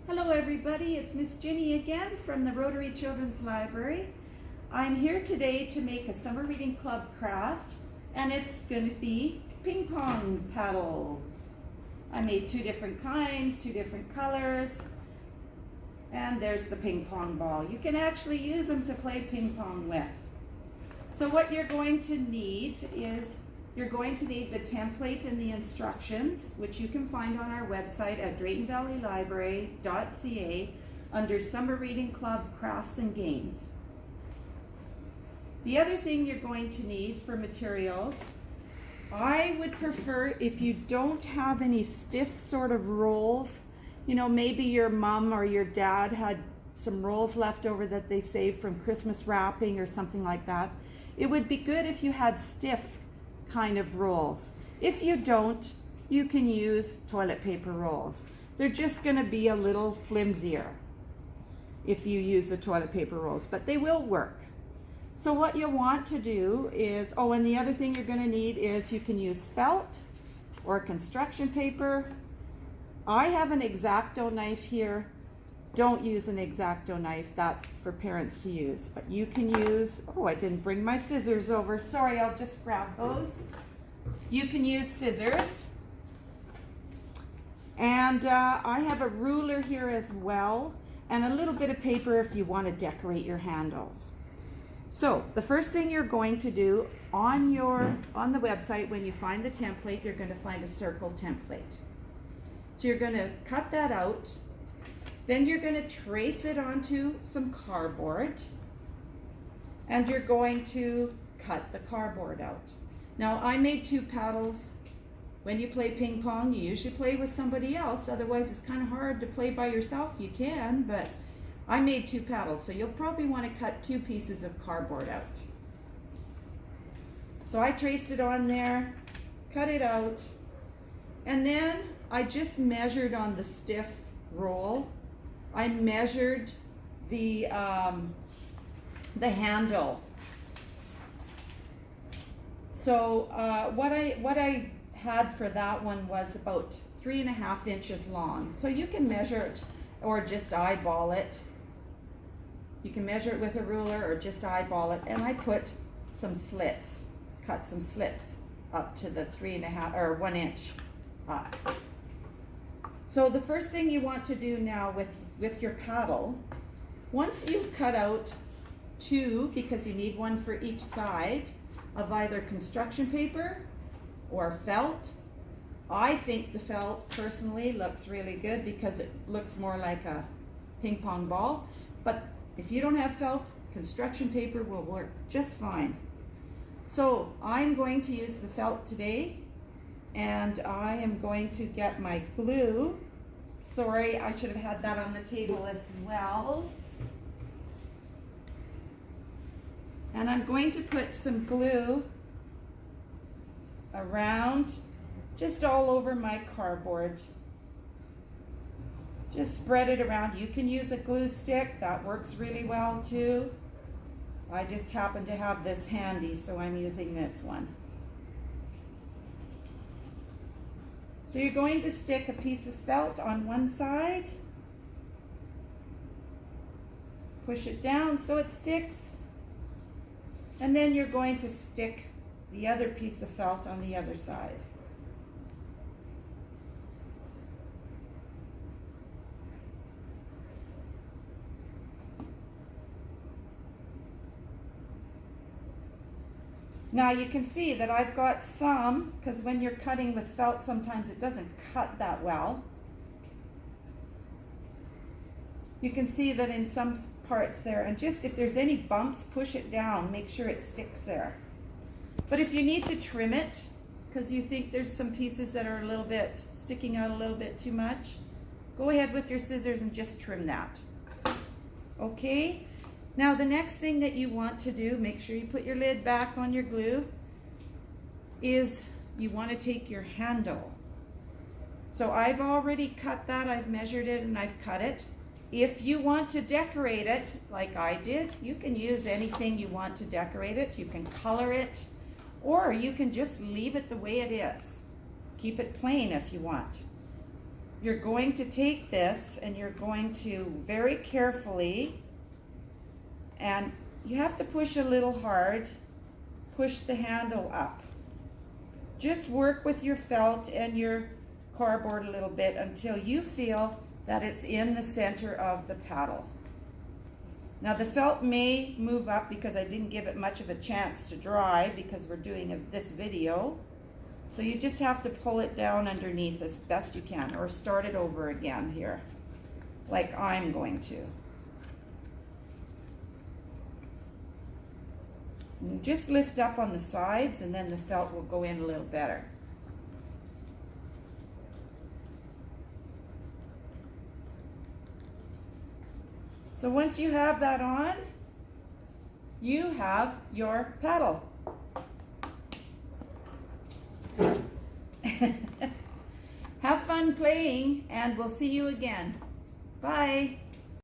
Hello everybody, it's Miss Ginny again from the Rotary Children's Library. I'm here today to make a summer reading club craft, and it's going to be ping pong paddles. I made two different kinds, two different colors, and there's the ping pong ball. You can actually use them to play ping pong with. So what you're going to need is you're going to need the template and the instructions, which you can find on our website at DVLibrary.ca under Summer Reading Club Crafts and Games. The other thing you're going to need for materials, I would prefer if you don't have any stiff sort of rolls, you know, maybe your mom or your dad had some rolls left over that they saved from Christmas wrapping or something like that. It would be good if you had stiff kind of rolls. If you don't, you can use toilet paper rolls. They're just going to be a little flimsier if you use the toilet paper rolls, but they will work. So what you want to do is, oh, and the other thing you're going to need is you can use felt or construction paper. I have an X-Acto knife here. Don't use an X-Acto knife, that's for parents to use. But you can use, oh, I didn't bring my scissors over. Sorry, I'll just grab those. You can use scissors. And I have a ruler here as well, and a little bit of paper if you want to decorate your handles. So the first thing you're going to do on the website, when you find the template, you're going to find a circle template. So you're going to cut that out. Then you're going to trace it onto some cardboard, and you're going to cut the cardboard out. Now, I made two paddles. When you play ping pong, you usually play with somebody else. Otherwise, it's kind of hard to play by yourself. You can, but I made two paddles, so you'll probably want to cut two pieces of cardboard out. So I traced it on there, cut it out, and then I just measured on the stiff roll. I measured the handle. So what I had for that one was about 3.5 inches long. So you can measure it or just eyeball it. You can measure it with a ruler or just eyeball it. And I put some slits, cut some slits up to the 3.5 or 1 inch up. So the first thing you want to do now with your paddle, once you've cut out two, because you need one for each side, of either construction paper or felt. I think the felt personally looks really good because it looks more like a ping pong ball. But if you don't have felt, construction paper will work just fine. So I'm going to use the felt today. And I am going to get my glue. Sorry, I should have had that on the table as well. And I'm going to put some glue around, just all over my cardboard. Just spread it around. You can use a glue stick, that works really well too. I just happen to have this handy, so I'm using this one. So you're going to stick a piece of felt on one side, push it down so it sticks, and then you're going to stick the other piece of felt on the other side. Now you can see that I've got some, because when you're cutting with felt, sometimes it doesn't cut that well. You can see that in some parts there, and just if there's any bumps, push it down, make sure it sticks there. But if you need to trim it, because you think there's some pieces that are a little bit sticking out a little bit too much, go ahead with your scissors and just trim that. Okay? Now the next thing that you want to do, make sure you put your lid back on your glue, is you want to take your handle. So I've already cut that, I've measured it and I've cut it. If you want to decorate it, like I did, you can use anything you want to decorate it. You can color it, or you can just leave it the way it is. Keep it plain if you want. you're going to take this and you're going to very carefully, and you have to push a little hard, push the handle up. Just work with your felt and your cardboard a little bit until you feel that it's in the center of the paddle. Now the felt may move up because I didn't give it much of a chance to dry because we're doing this video. So you just have to pull it down underneath as best you can, or start it over again here, like I'm going to. And just lift up on the sides and then the felt will go in a little better. So once you have that on, you have your paddle. Have fun playing, and we'll see you again. Bye.